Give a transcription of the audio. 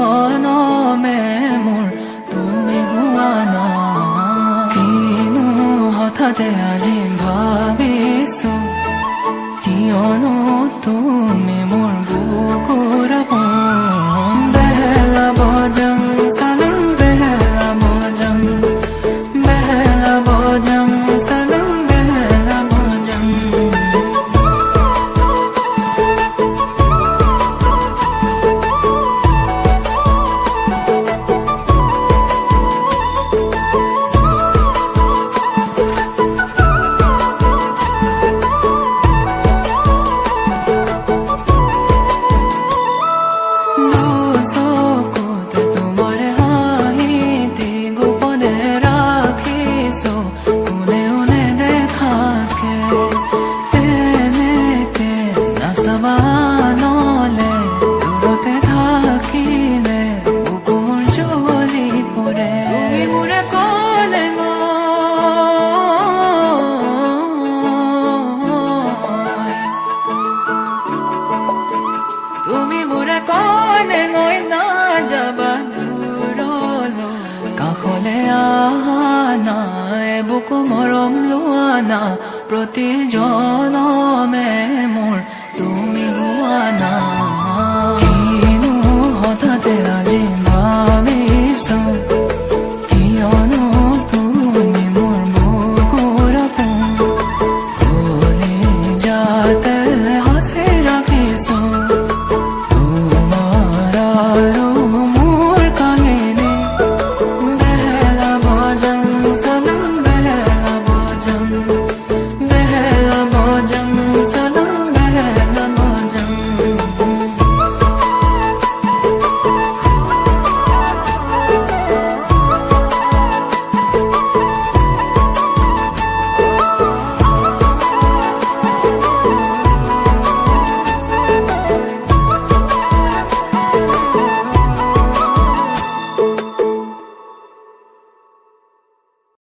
জনমে মোৰ তুমি হোৱা না কিনো হঠাতে আজি ভাবিছো কিয়নো তুমি মোৰ বুকুৰ আপোন বেলা বজাং সালাম বেলা বজাং সালাম বেলা বজাং চকুতে তোমাৰ হাঁহিতে গোপনে ৰাখিছো কোনেও নেদেখাকে তেনেকে নাচাবা নলে দূৰতে থাকিলে বুকু মোৰ জ্বলি পৰে তুমি মোৰে ক'লে তুমি মোৰে ক'লে গৈ নাযাবা দূৰলৈ কাষলে আহা নাই বুকু মৰম লোৱা না প্ৰতি জনমে